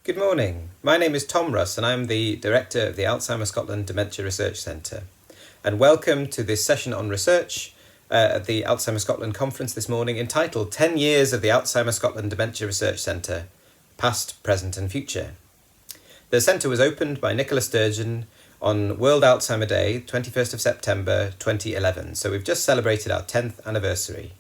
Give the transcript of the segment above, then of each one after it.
Good morning. My name is Tom Russ and I'm the Director of the Alzheimer Scotland Dementia Research Centre. And welcome to this session on research at the Alzheimer Scotland Conference this morning entitled 10 Years of the Alzheimer Scotland Dementia Research Centre, Past, Present and Future. The centre was opened by Nicola Sturgeon on World Alzheimer Day, 21st of September 2011, so we've just celebrated our 10th anniversary.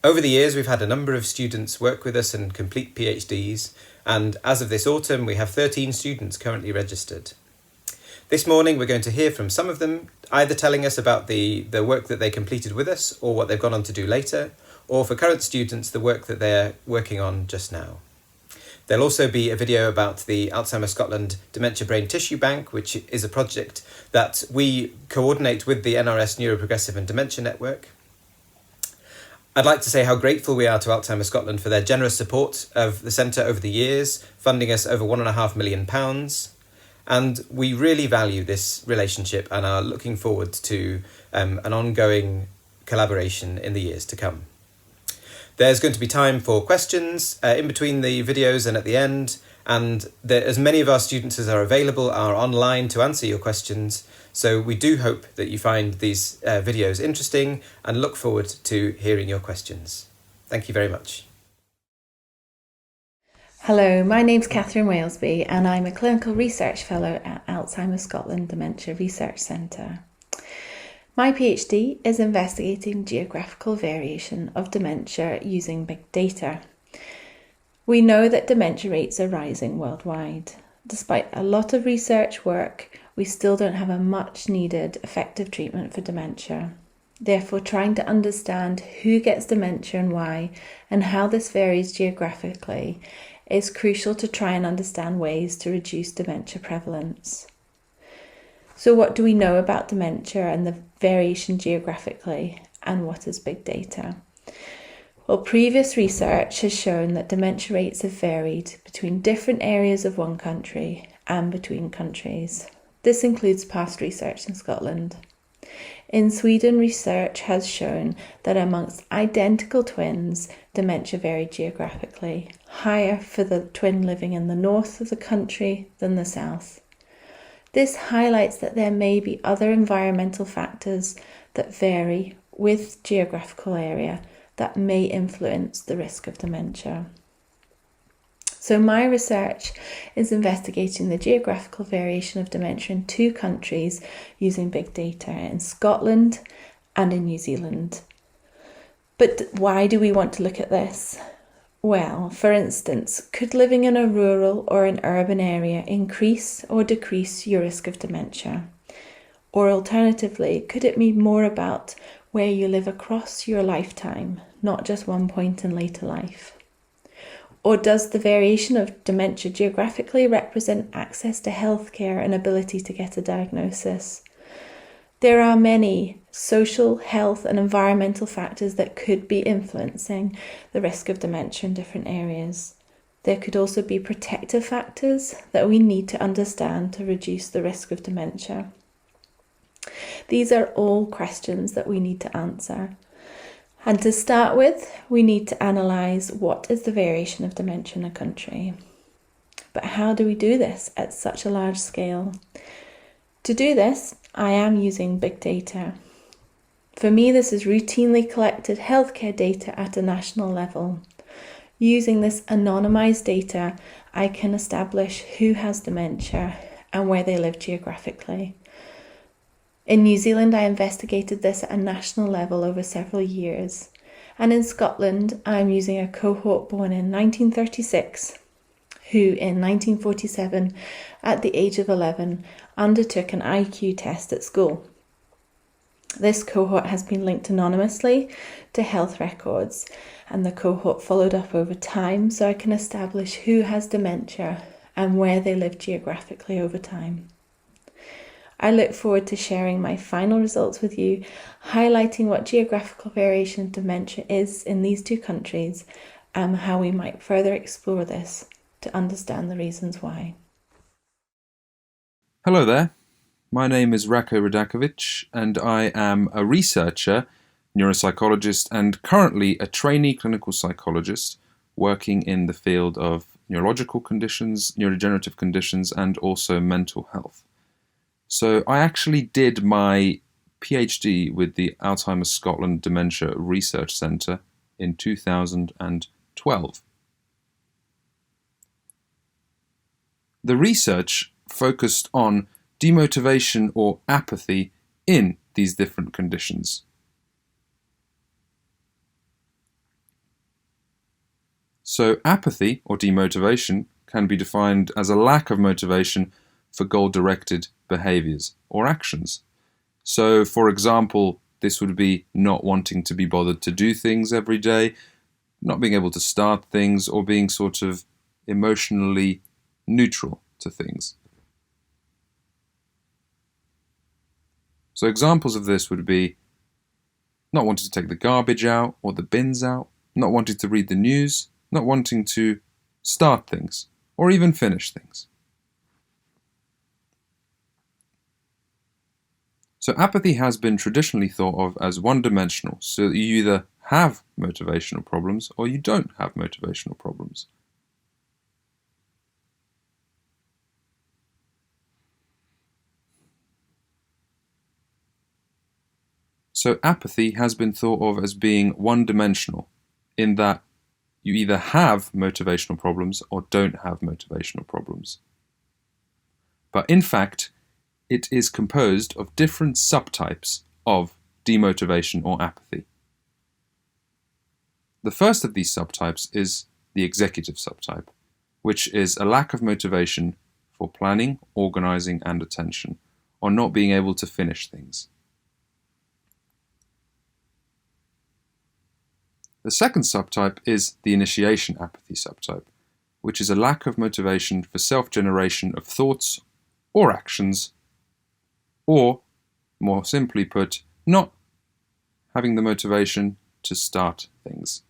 Over the years, we've had a number of students work with us and complete PhDs, and as of this autumn, we have 13 students currently registered. This morning, we're going to hear from some of them, either telling us about the work that they completed with us or what they've gone on to do later, or for current students, the work that they're working on just now. There'll also be a video about the Alzheimer Scotland Dementia Brain Tissue Bank, which is a project that we coordinate with the NRS Neuroprogressive and Dementia Network. I'd like to say how grateful we are to Alzheimer Scotland for their generous support of the centre over the years, funding us over £1.5 million. And we really value this relationship and are looking forward to an ongoing collaboration in the years to come. There's going to be time for questions in between the videos and at the end, and as many of our students as are available are online to answer your questions. So we do hope that you find these videos interesting and look forward to hearing your questions. Thank you very much. Hello, my name's Katherine Walesby and I'm a Clinical Research Fellow at Alzheimer Scotland Dementia Research Centre. My PhD is investigating geographical variation of dementia using big data. We know that dementia rates are rising worldwide. Despite a lot of research work, we still don't have a much needed effective treatment for dementia. Therefore, trying to understand who gets dementia and why, and how this varies geographically, is crucial to try and understand ways to reduce dementia prevalence. So what do we know about dementia and the variation geographically, and what is big data? Well, previous research has shown that dementia rates have varied between different areas of one country and between countries. This includes past research in Scotland. In Sweden, research has shown that amongst identical twins, dementia varied geographically, higher for the twin living in the north of the country than the south. This highlights that there may be other environmental factors that vary with geographical area that may influence the risk of dementia. So my research is investigating the geographical variation of dementia in two countries using big data, in Scotland and in New Zealand. But why do we want to look at this? Well, for instance, could living in a rural or an urban area increase or decrease your risk of dementia? Or alternatively, could it be more about where you live across your lifetime, not just one point in later life? Or does the variation of dementia geographically represent access to healthcare and ability to get a diagnosis? There are many social, health and environmental factors that could be influencing the risk of dementia in different areas. There could also be protective factors that we need to understand to reduce the risk of dementia. These are all questions that we need to answer. And to start with, we need to analyse what is the variation of dementia in a country. But how do we do this at such a large scale? To do this, I am using big data. For me, this is routinely collected healthcare data at a national level. Using this anonymised data, I can establish who has dementia and where they live geographically. In New Zealand, I investigated this at a national level over several years. And in Scotland, I'm using a cohort born in 1936, who in 1947, at the age of 11, undertook an IQ test at school. This cohort has been linked anonymously to health records, and the cohort followed up over time so I can establish who has dementia and where they live geographically over time. I look forward to sharing my final results with you, highlighting what geographical variation of dementia is in these two countries and how we might further explore this to understand the reasons why. Hello there. My name is Rako Dardakovic and I am a researcher, neuropsychologist and currently a trainee clinical psychologist working in the field of neurological conditions, neurodegenerative conditions, and also mental health. So I actually did my PhD with the Alzheimer Scotland Dementia Research Centre in 2012. The research focused on demotivation or apathy in these different conditions. So apathy or demotivation can be defined as a lack of motivation for goal-directed behaviours or actions. So, for example, this would be not wanting to be bothered to do things every day, not being able to start things, or being sort of emotionally neutral to things. So examples of this would be not wanting to take the garbage out or the bins out, not wanting to read the news, not wanting to start things, or even finish things. So apathy has been traditionally thought of as one-dimensional, so that you either have motivational problems or you don't have motivational problems. So apathy has been thought of as being one-dimensional, in that you either have motivational problems or don't have motivational problems. But in fact, it is composed of different subtypes of demotivation or apathy. The first of these subtypes is the executive subtype, which is a lack of motivation for planning, organising and attention, or not being able to finish things. The second subtype is the initiation apathy subtype, which is a lack of motivation for self-generation of thoughts or actions, or, more simply put, not having the motivation to start things.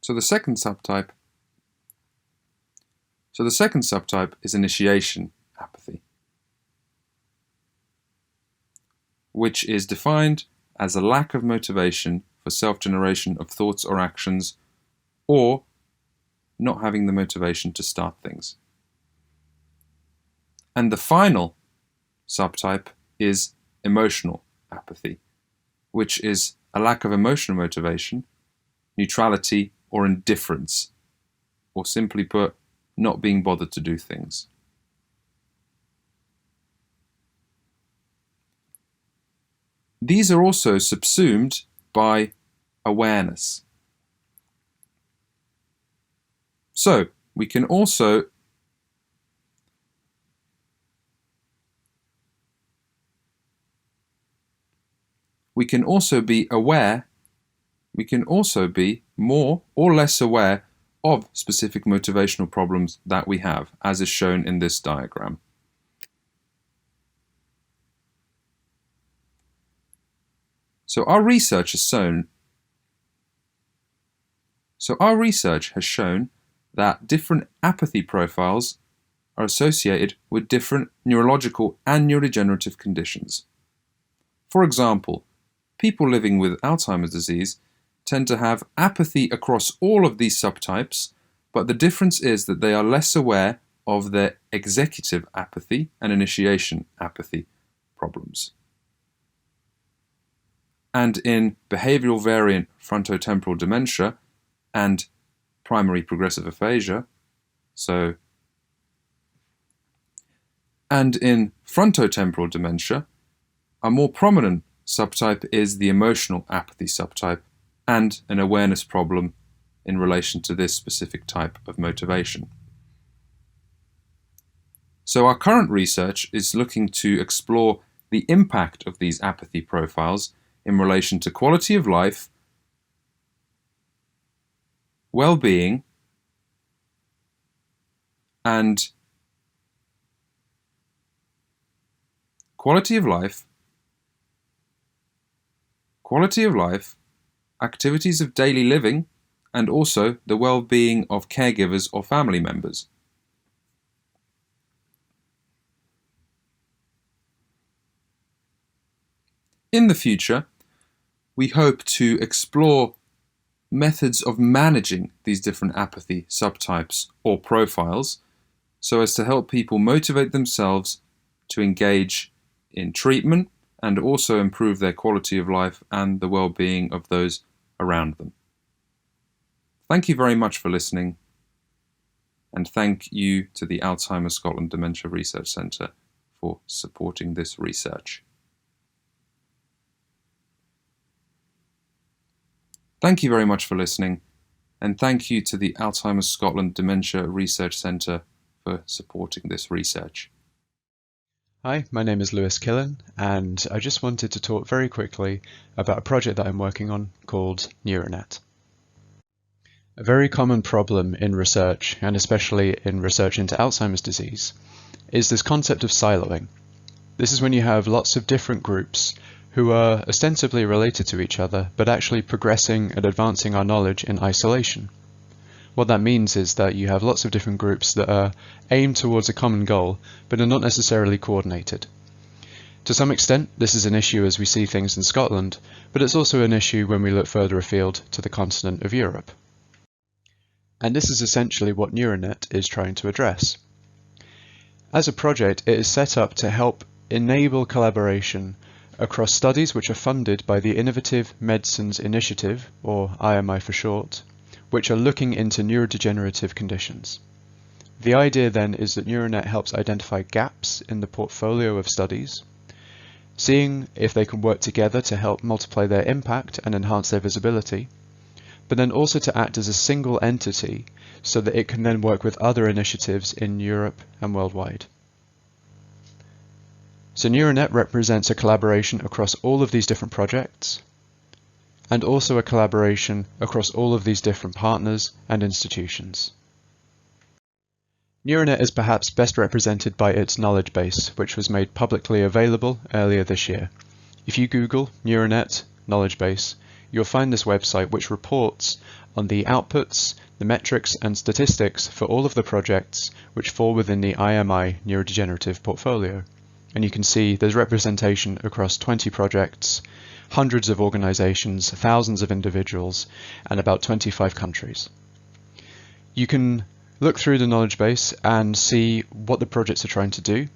So the second subtype is initiation apathy, which is defined as a lack of motivation for self-generation of thoughts or actions, or not having the motivation to start things. And the final subtype is emotional apathy, which is a lack of emotional motivation, neutrality, or indifference, or simply put, not being bothered to do things. These are also subsumed by awareness. So, we can also be aware, we can also be more or less aware of specific motivational problems that we have, as is shown in this diagram. So our research has shown that different apathy profiles are associated with different neurological and neurodegenerative conditions. For example, people living with Alzheimer's disease tend to have apathy across all of these subtypes, but the difference is that they are less aware of their executive apathy and initiation apathy problems. And in behavioural variant frontotemporal dementia and primary progressive aphasia, and in frontotemporal dementia, a more prominent subtype is the emotional apathy subtype and an awareness problem in relation to this specific type of motivation. So our current research is looking to explore the impact of these apathy profiles in relation to quality of life, well-being, and quality of life, activities of daily living, and also the well-being of caregivers or family members. In the future, we hope to explore methods of managing these different apathy subtypes or profiles so as to help people motivate themselves to engage in treatment and also improve their quality of life and the well-being of those around them. Thank you very much for listening, and thank you to the Alzheimer Scotland Dementia Research Centre for supporting this research. Thank you very much for listening, and thank you to the Alzheimer Scotland Dementia Research Centre for supporting this research. Hi, my name is Killen, and I just wanted to talk very quickly about a project that I'm working on called NeuroNet. A very common problem in research, and especially in research into Alzheimer's disease, is this concept of siloing. This is when you have lots of different groups who are ostensibly related to each other, but actually progressing and advancing our knowledge in isolation. What that means is that you have lots of different groups that are aimed towards a common goal, but are not necessarily coordinated. To some extent, this is an issue as we see things in Scotland, but it's also an issue when we look further afield to the continent of Europe. And this is essentially what NeuroNet is trying to address. As a project, it is set up to help enable collaboration across studies which are funded by the Innovative Medicines Initiative, or IMI for short, which are looking into neurodegenerative conditions. The idea then is that NeuroNet helps identify gaps in the portfolio of studies, seeing if they can work together to help multiply their impact and enhance their visibility, but then also to act as a single entity so that it can then work with other initiatives in Europe and worldwide. So NeuroNet represents a collaboration across all of these different projects, and also a collaboration across all of these different partners and institutions. NeuroNet is perhaps best represented by its knowledge base, which was made publicly available earlier this year. If you Google NeuroNet knowledge base, you'll find this website which reports on the outputs, the metrics and statistics for all of the projects which fall within the IMI neurodegenerative portfolio. And you can see there's representation across 20 projects, hundreds of organizations, thousands of individuals, and about 25 countries. You can look through the knowledge base and see what the projects are trying to do,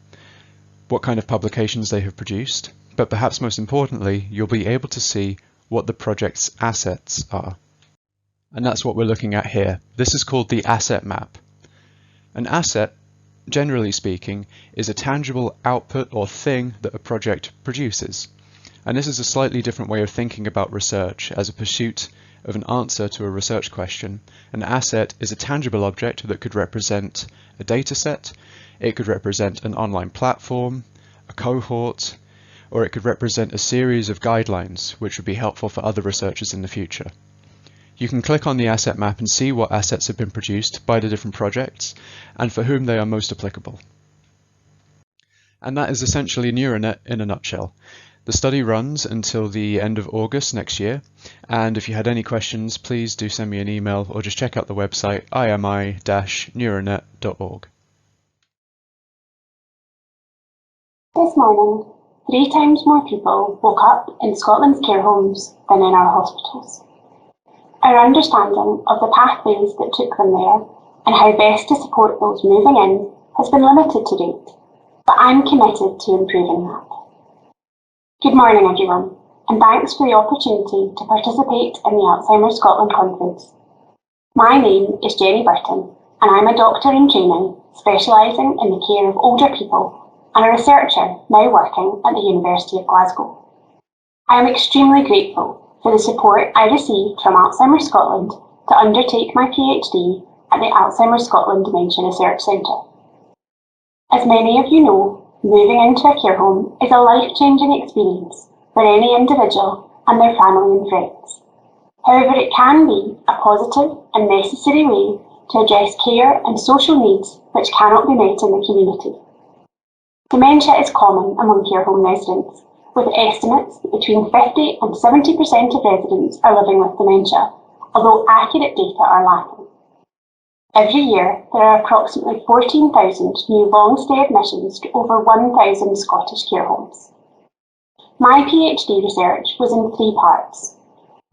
what kind of publications they have produced, but perhaps most importantly, you'll be able to see what the project's assets are. And that's what we're looking at here. This is called the asset map. An asset, generally speaking, is a tangible output or thing that a project produces. And this is a slightly different way of thinking about research as a pursuit of an answer to a research question. An asset is a tangible object that could represent a data set, it could represent an online platform, a cohort, or it could represent a series of guidelines which would be helpful for other researchers in the future. You can click on the asset map and see what assets have been produced by the different projects and for whom they are most applicable. And that is essentially NeuroNet in a nutshell. The study runs until the end of August next year, and if you had any questions, please do send me an email or just check out the website imi-neuronet.org. This morning, 3 times more people woke up in Scotland's care homes than in our hospitals. Our understanding of the pathways that took them there and how best to support those moving in has been limited to date, but I'm committed to improving that. Good morning everyone, and thanks for the opportunity to participate in the Alzheimer Scotland Conference. My name is Jenni Burton, and I'm a doctor in training specialising in the care of older people and a researcher now working at the University of Glasgow. I am extremely grateful for the support I received from Alzheimer Scotland to undertake my PhD at the Alzheimer Scotland Dementia Research Centre. As many of you know, moving into a care home is a life-changing experience for any individual and their family and friends. However, it can be a positive and necessary way to address care and social needs which cannot be met in the community. Dementia is common among care home residents, with estimates that between 50 and 70% of residents are living with dementia, although accurate data are lacking. Every year, there are approximately 14,000 new long-stay admissions to over 1,000 Scottish care homes. My PhD research was in 3 parts.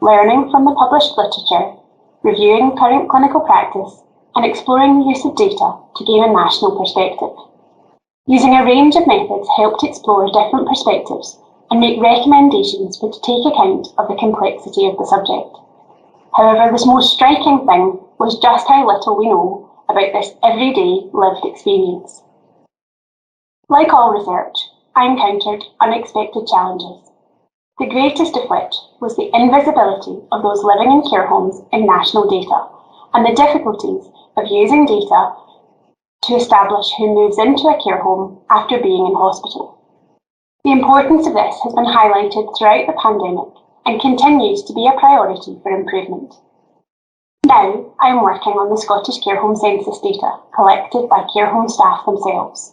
learning from the published literature, reviewing current clinical practice, and exploring the use of data to gain a national perspective. Using a range of methods helped explore different perspectives and make recommendations which take account of the complexity of the subject. However, the most striking thing was just how little we know about this everyday lived experience. Like all research, I encountered unexpected challenges, the greatest of which was the invisibility of those living in care homes in national data and the difficulties of using data to establish who moves into a care home after being in hospital. The importance of this has been highlighted throughout the pandemic and continues to be a priority for improvement. Now, I am working on the Scottish Care Home Census data collected by care home staff themselves.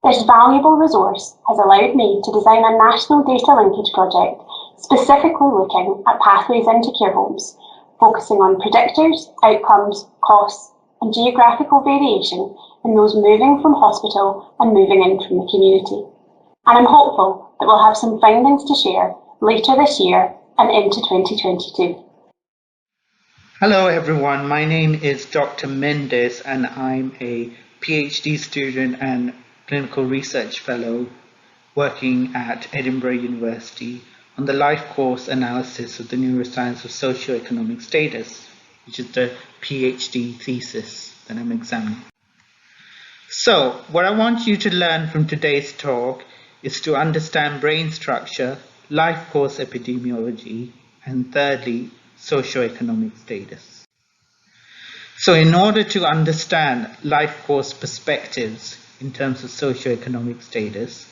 This valuable resource has allowed me to design a national data linkage project specifically looking at pathways into care homes, focusing on predictors, outcomes, costs, and geographical variation in those moving from hospital and moving in from the community. And I'm hopeful that we'll have some findings to share later this year and into 2022. Hello everyone, my name is Dr. Mendes and I'm a PhD student and clinical research fellow working at Edinburgh University on the life course analysis of the neuroscience of socioeconomic status, which is the PhD thesis that I'm examining. So, what I want you to learn from today's talk is to understand brain structure, life course epidemiology, and thirdly, socioeconomic status. So in order to understand life course perspectives in terms of socioeconomic status,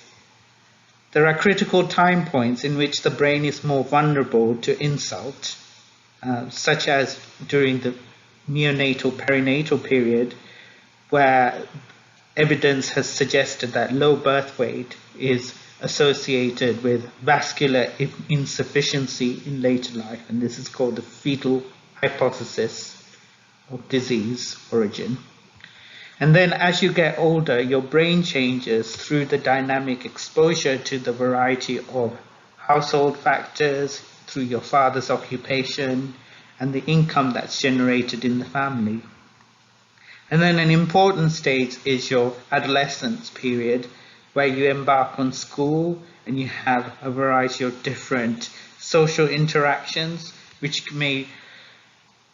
there are critical time points in which the brain is more vulnerable to insult, such as during the neonatal perinatal period, where evidence has suggested that low birth weight is associated with vascular insufficiency in later life, and this is called the fetal hypothesis of disease origin. And then as you get older, your brain changes through the dynamic exposure to the variety of household factors, through your father's occupation, and the income that's generated in the family. And then an important stage is your adolescence period, where you embark on school and you have a variety of different social interactions which may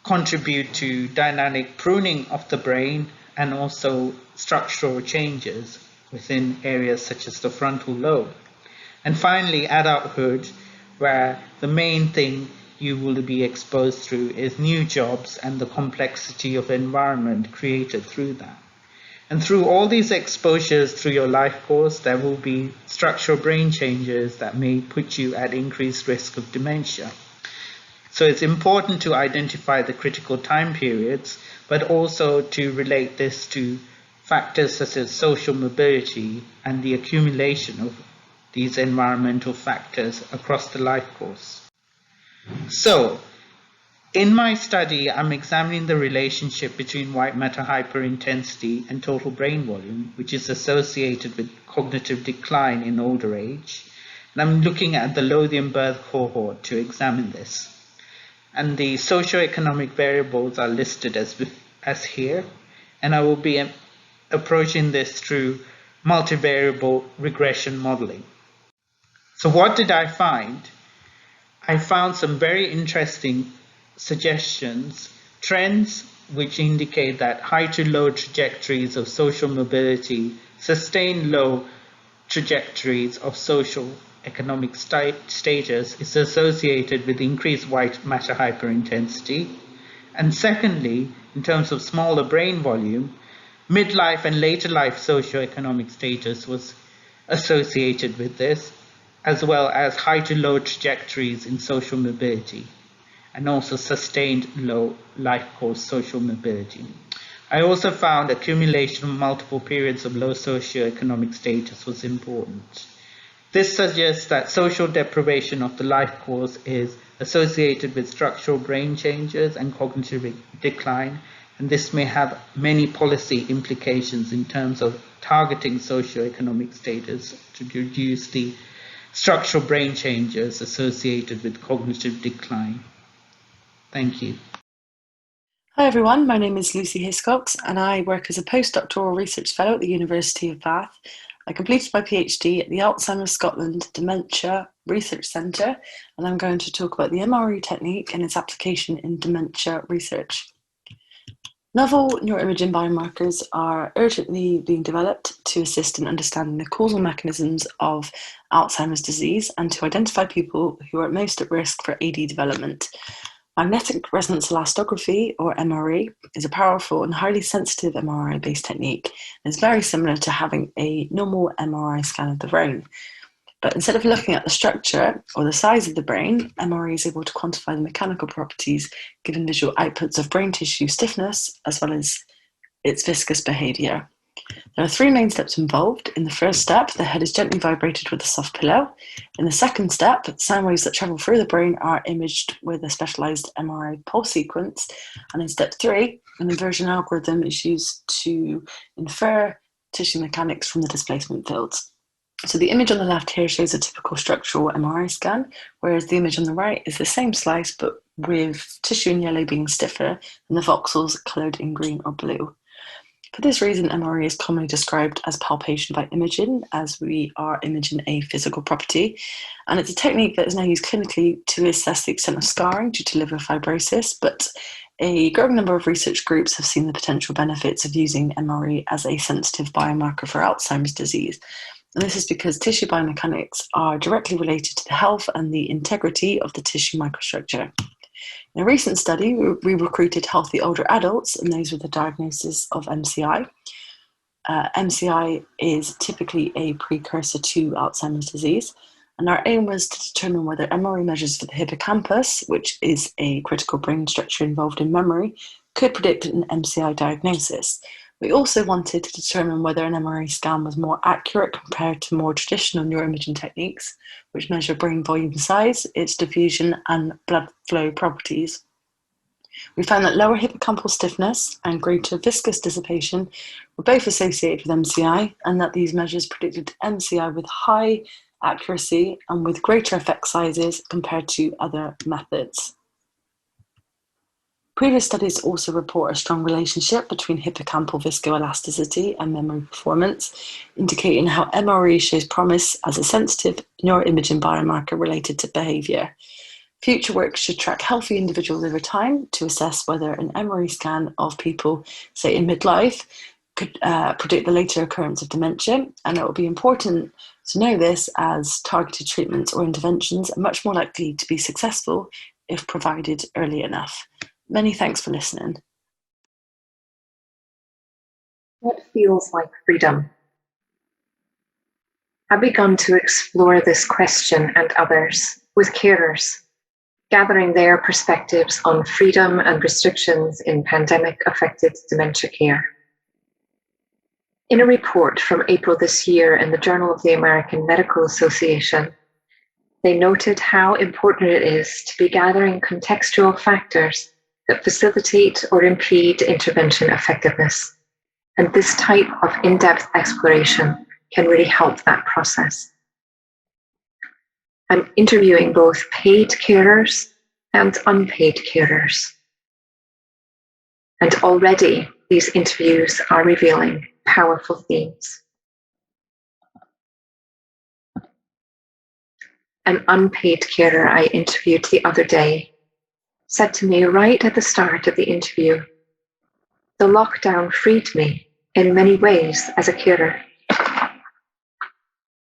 contribute to dynamic pruning of the brain and also structural changes within areas such as the frontal lobe. And finally, adulthood, where the main thing you will be exposed through is new jobs and the complexity of environment created through that. And through all these exposures through your life course, there will be structural brain changes that may put you at increased risk of dementia. So it's important to identify the critical time periods, but also to relate this to factors such as social mobility and the accumulation of these environmental factors across the life course. So, in my study, I'm examining the relationship between white matter hyperintensity and total brain volume, which is associated with cognitive decline in older age. And I'm looking at the Lothian birth cohort to examine this. And the socioeconomic variables are listed as here. And I will be approaching this through multivariable regression modeling. So what did I find? I found some very interesting suggestions, trends which indicate that high to low trajectories of social mobility sustain low trajectories of social economic status is associated with increased white matter hyperintensity. And secondly, in terms of smaller brain volume, midlife and later life socioeconomic status was associated with this, as well as high to low trajectories in social mobility, and also sustained low life course social mobility. I also found accumulation of multiple periods of low socioeconomic status was important. This suggests that social deprivation of the life course is associated with structural brain changes and cognitive decline, and this may have many policy implications in terms of targeting socioeconomic status to reduce the structural brain changes associated with cognitive decline. Thank you. Hi everyone, my name is Lucy Hiscox and I work as a postdoctoral research fellow at the University of Bath. I completed my PhD at the Alzheimer Scotland Dementia Research Centre, and I'm going to talk about the MRE technique and its application in dementia research. Novel neuroimaging biomarkers are urgently being developed to assist in understanding the causal mechanisms of Alzheimer's disease and to identify people who are most at risk for AD development. Magnetic resonance elastography, or MRE, is a powerful and highly sensitive MRI-based technique and is very similar to having a normal MRI scan of the brain. But instead of looking at the structure or the size of the brain, MRE is able to quantify the mechanical properties given visual outputs of brain tissue stiffness as well as its viscous behaviour. There are three main steps involved. In the first step, the head is gently vibrated with a soft pillow. In the second step, sound waves that travel through the brain are imaged with a specialised MRI pulse sequence. And in step 3, an inversion algorithm is used to infer tissue mechanics from the displacement fields. So the image on the left here shows a typical structural MRI scan, whereas the image on the right is the same slice, but with tissue in yellow being stiffer and the voxels coloured in green or blue. For this reason, MRE is commonly described as palpation by imaging, as we are imaging a physical property. And it's a technique that is now used clinically to assess the extent of scarring due to liver fibrosis, but a growing number of research groups have seen the potential benefits of using MRE as a sensitive biomarker for Alzheimer's disease. And this is because tissue biomechanics are directly related to the health and the integrity of the tissue microstructure. In a recent study, we recruited healthy older adults and those with a diagnosis of MCI. MCI is typically a precursor to Alzheimer's disease, and our aim was to determine whether MRE measures for the hippocampus, which is a critical brain structure involved in memory, could predict an MCI diagnosis. We also wanted to determine whether an MRE scan was more accurate compared to more traditional neuroimaging techniques, which measure brain volume size, its diffusion, and blood flow properties. We found that lower hippocampal stiffness and greater viscous dissipation were both associated with MCI, and that these measures predicted MCI with high accuracy and with greater effect sizes compared to other methods. Previous studies also report a strong relationship between hippocampal viscoelasticity and memory performance, indicating how MRE shows promise as a sensitive neuroimaging biomarker related to behaviour. Future work should track healthy individuals over time to assess whether an MRE scan of people, say in midlife, could predict the later occurrence of dementia, and it will be important to know this as targeted treatments or interventions are much more likely to be successful if provided early enough. Many thanks for listening. What feels like freedom? I've begun to explore this question and others with carers, gathering their perspectives on freedom and restrictions in pandemic-affected dementia care. In a report from April this year in the Journal of the American Medical Association, they noted how important it is to be gathering contextual factors that facilitate or impede intervention effectiveness. And this type of in-depth exploration can really help that process. I'm interviewing both paid carers and unpaid carers. And already these interviews are revealing powerful themes. An unpaid carer I interviewed the other day said to me right at the start of the interview, "The lockdown freed me in many ways as a carer."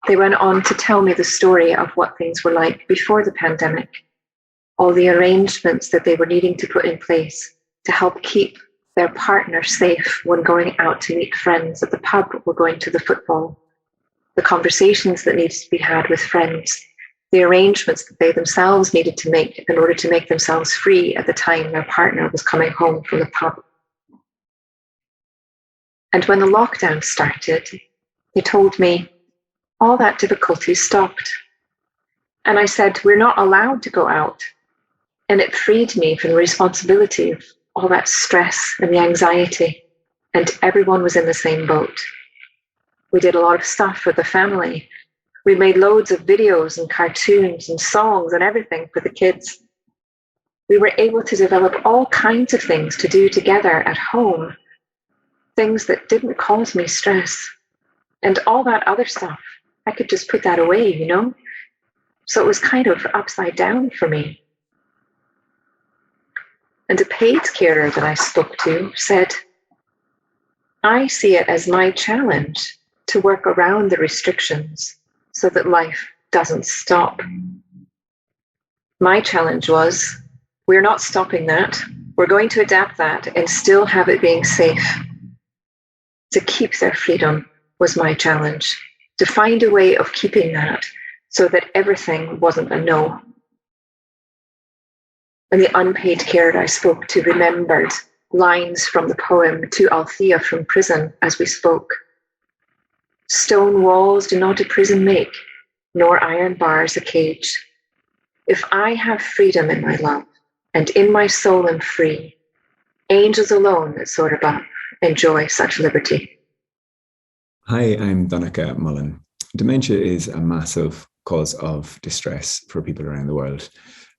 They went on to tell me the story of what things were like before the pandemic, all the arrangements that they were needing to put in place to help keep their partner safe when going out to meet friends at the pub or going to the football, the conversations that needed to be had with friends, the arrangements that they themselves needed to make in order to make themselves free at the time their partner was coming home from the pub. And when the lockdown started, they told me all that difficulty stopped. And I said, "We're not allowed to go out." And it freed me from the responsibility of all that stress and the anxiety. And everyone was in the same boat. We did a lot of stuff with the family. We made loads of videos and cartoons and songs and everything for the kids. We were able to develop all kinds of things to do together at home, things that didn't cause me stress. And all that other stuff, I could just put that away, you know? So it was kind of upside down for me. And a paid carer that I spoke to said, I see it as my challenge to work around the restrictions so that life doesn't stop. My challenge was, we're not stopping that. We're going to adapt that and still have it being safe. To keep their freedom was my challenge. To find a way of keeping that so that everything wasn't a no. And the unpaid carer I spoke to remembered lines from the poem To Althea from Prison as we spoke. Stone walls do not a prison make, nor iron bars a cage. If I have freedom in my love, and in my soul am free, angels alone that soar above enjoy such liberty. Hi, I'm Donncha Mullin. Dementia is a massive cause of distress for people around the world,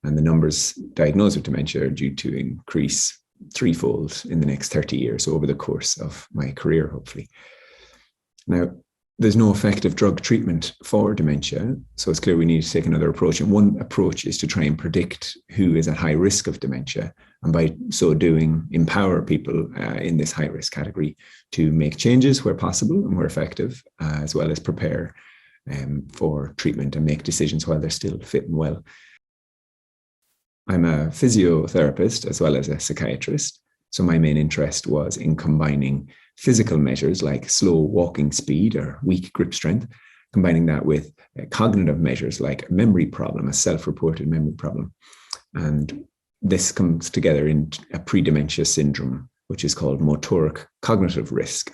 and the numbers diagnosed with dementia are due to increase threefold in the next 30 years over the course of my career, hopefully. Now, there's no effective drug treatment for dementia, so it's clear we need to take another approach. And one approach is to try and predict who is at high risk of dementia, and by so doing, empower people in this high risk category to make changes where possible and where effective, as well as prepare for treatment and make decisions while they're still fit and well. I'm a physiotherapist as well as a psychiatrist, so my main interest was in combining physical measures like slow walking speed or weak grip strength, combining that with cognitive measures like a memory problem, a self-reported memory problem. And this comes together in a pre-dementia syndrome, which is called motoric cognitive risk.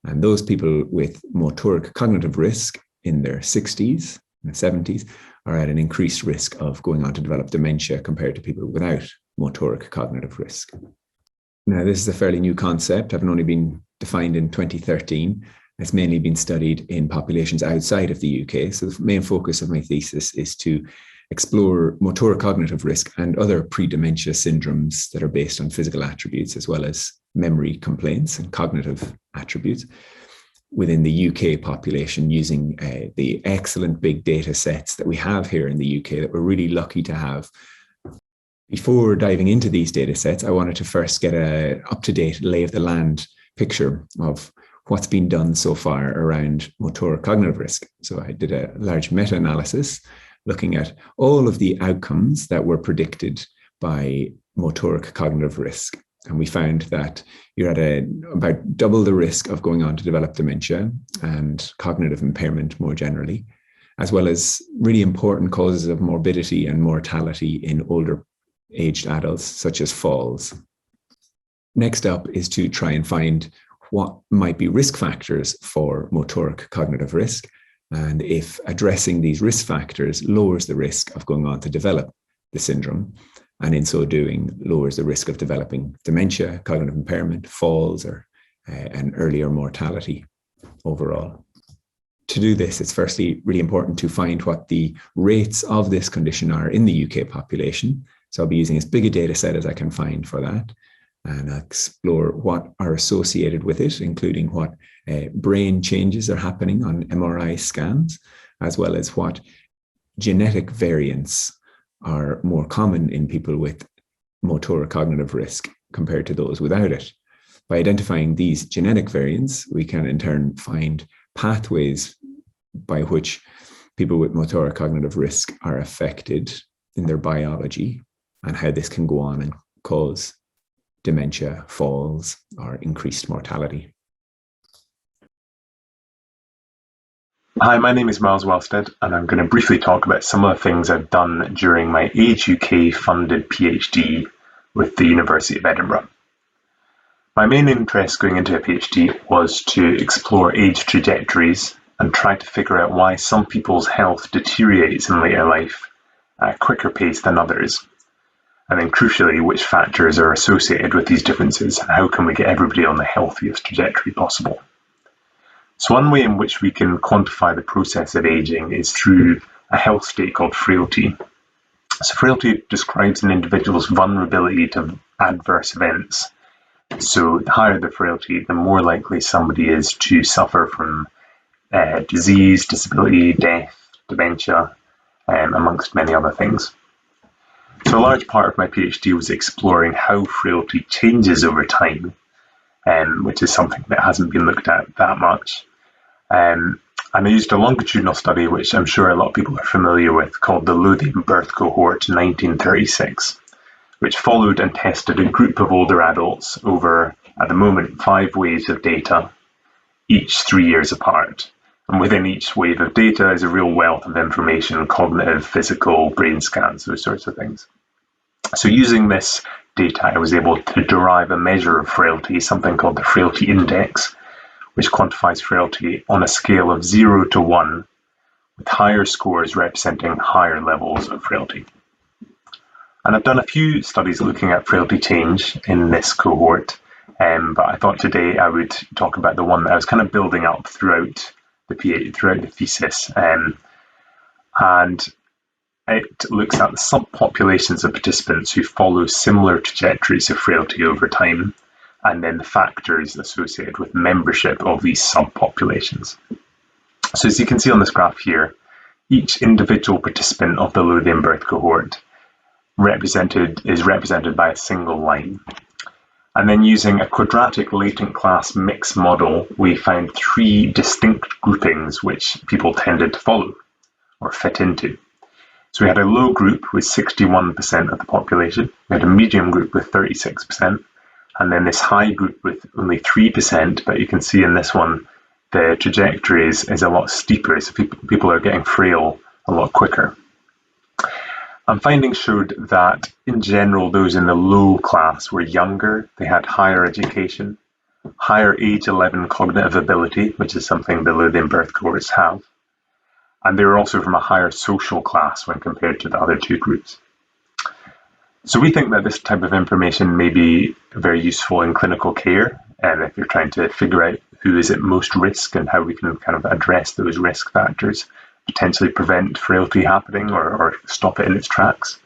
And those people with motoric cognitive risk in their 60s and 70s are at an increased risk of going on to develop dementia compared to people without motoric cognitive risk. Now, this is a fairly new concept, having only been defined in 2013. It's mainly been studied in populations outside of the UK. So the main focus of my thesis is to explore motor cognitive risk and other pre-dementia syndromes that are based on physical attributes, as well as memory complaints and cognitive attributes within the UK population, using the excellent big data sets that we have here in the UK that we're really lucky to have. Before diving into these data sets, I wanted to first get an up-to-date lay of the land picture of what's been done so far around motor cognitive risk. So I did a large meta-analysis looking at all of the outcomes that were predicted by motoric cognitive risk. And we found that you're at about double the risk of going on to develop dementia and cognitive impairment more generally, as well as really important causes of morbidity and mortality in older aged adults, such as falls. Next up is to try and find what might be risk factors for motoric cognitive risk, and if addressing these risk factors lowers the risk of going on to develop the syndrome, and in so doing lowers the risk of developing dementia, cognitive impairment, falls, or an earlier mortality overall. To do this, it's firstly really important to find what the rates of this condition are in the UK population. So I'll be using as big a data set as I can find for that, and I'll explore what are associated with it, including what brain changes are happening on MRI scans, as well as what genetic variants are more common in people with motor cognitive risk compared to those without it. By identifying these genetic variants, we can in turn find pathways by which people with motor cognitive risk are affected in their biology, and how this can go on and cause dementia, falls, or increased mortality. Hi, my name is Miles Welstead, and I'm going to briefly talk about some of the things I've done during my Age UK funded PhD with the University of Edinburgh. My main interest going into a PhD was to explore age trajectories and try to figure out why some people's health deteriorates in later life at a quicker pace than others, and then crucially, which factors are associated with these differences and how can we get everybody on the healthiest trajectory possible. So one way in which we can quantify the process of aging is through a health state called frailty. So frailty describes an individual's vulnerability to adverse events. So the higher the frailty, the more likely somebody is to suffer from disease, disability, death, dementia, amongst many other things. So a large part of my PhD was exploring how frailty changes over time, which is something that hasn't been looked at that much. And I used a longitudinal study, which I'm sure a lot of people are familiar with, called the Lothian Birth Cohort 1936, which followed and tested a group of older adults over, at the moment, 5 waves of data, each 3 years apart. And within each wave of data is a real wealth of information, cognitive, physical, brain scans, those sorts of things. So using this data, I was able to derive a measure of frailty, something called the frailty index, which quantifies frailty on a scale of 0 to 1, with higher scores representing higher levels of frailty. And I've done a few studies looking at frailty change in this cohort, but I thought today I would talk about the one that I was kind of building up throughout the thesis, and it looks at the subpopulations of participants who follow similar trajectories of frailty over time, and then the factors associated with membership of these subpopulations. So as you can see on this graph here, each individual participant of the Lothian birth cohort is represented by a single line. And then using a quadratic latent class mix model, we found 3 distinct groupings which people tended to follow or fit into. So we had a low group with 61% of the population, we had a medium group with 36%, and then this high group with only 3%, but you can see in this one, the trajectory is a lot steeper, so people are getting frail a lot quicker. And findings showed that, in general, those in the low class were younger, they had higher education, higher age 11 cognitive ability, which is something the Lothian birth cohorts have, and they were also from a higher social class when compared to the other 2 groups. So we think that this type of information may be very useful in clinical care, and if you're trying to figure out who is at most risk and how we can kind of address those risk factors, potentially prevent frailty happening or stop it in its tracks.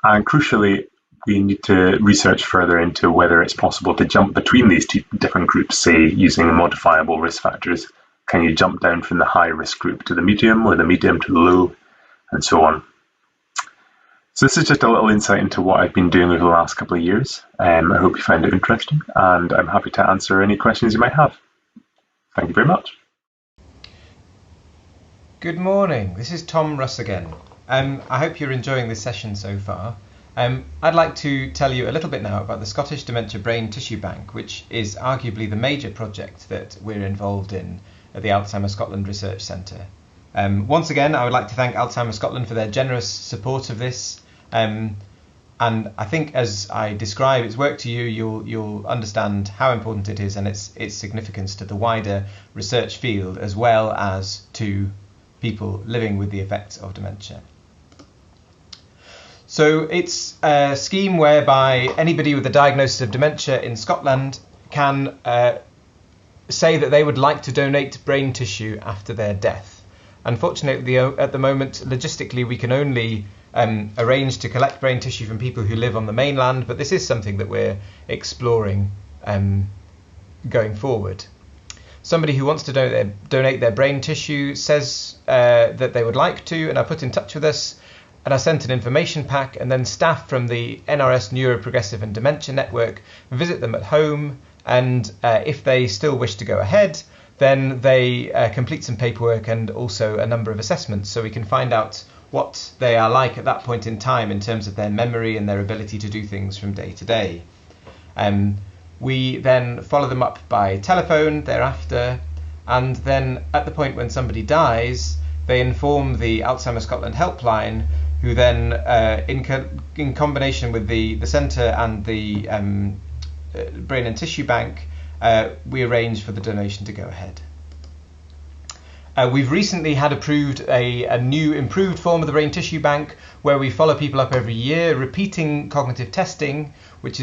And crucially, we need to research further into whether it's possible to jump between these 2 different groups, say using modifiable risk factors. Can you jump down from the high risk group to the medium, or the medium to the low, and so on. So this is just a little insight into what I've been doing over the last couple of years. I hope you find it interesting, and I'm happy to answer any questions you might have. Thank you very much. Good morning, this is Tom Russ again. I hope you're enjoying this session so far. I'd like to tell you a little bit now about the Scottish Dementia Brain Tissue Bank, which is arguably the major project that we're involved in at the Alzheimer Scotland Research Centre. Once again, I would like to thank Alzheimer Scotland for their generous support of this. And I think as I describe its work to you, you'll understand how important it is and its significance to the wider research field, as well as to people living with the effects of dementia. So it's a scheme whereby anybody with a diagnosis of dementia in Scotland can say that they would like to donate brain tissue after their death. Unfortunately, at the moment, logistically, we can only arrange to collect brain tissue from people who live on the mainland, but this is something that we're exploring going forward. Somebody who wants to donate their brain tissue says that they would like to, and are put in touch with us, and are sent an information pack, and then staff from the NRS Neuroprogressive and Dementia Network visit them at home, and if they still wish to go ahead, then they complete some paperwork and also a number of assessments, so we can find out what they are like at that point in time in terms of their memory and their ability to do things from day to day. We then follow them up by telephone thereafter, and then at the point when somebody dies, they inform the Alzheimer Scotland helpline, who then, in combination with the centre and the Brain and Tissue Bank, we arrange for the donation to go ahead. We've recently had approved a new improved form of the brain tissue bank where we follow people up every year, repeating cognitive testing, which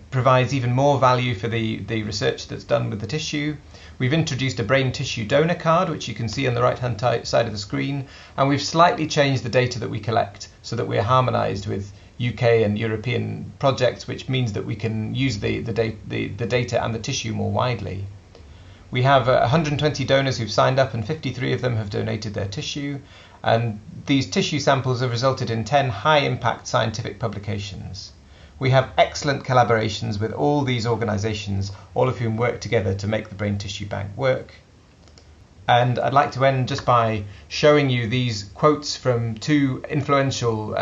provides even more value for the research that's done with the tissue. We've introduced a brain tissue donor card, which you can see on the right-hand side of the screen, and we've slightly changed the data that we collect so that we're harmonised with UK and European projects, which means that we can use the data and the tissue more widely. We have 120 donors who've signed up and 53 of them have donated their tissue, and these tissue samples have resulted in 10 high-impact scientific publications. We have excellent collaborations with all these organisations, all of whom work together to make the brain tissue bank work. And I'd like to end just by showing you these quotes from two influential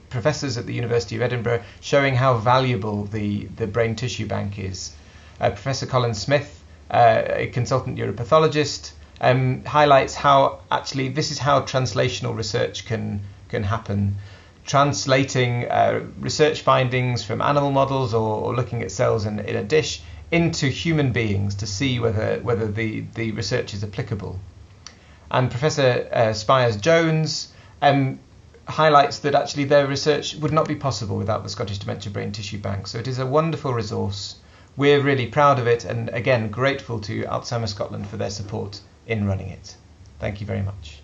professors at the University of Edinburgh, showing how valuable the brain tissue bank is. Professor Colin Smith, a consultant neuropathologist, highlights how actually this is how translational research can happen. Translating research findings from animal models or looking at cells in a dish into human beings to see whether the research is applicable. And Professor Spires-Jones highlights that actually their research would not be possible without the Scottish Dementia Brain Tissue Bank. So it is a wonderful resource. We're really proud of it and again grateful to Alzheimer Scotland for their support in running it. Thank you very much.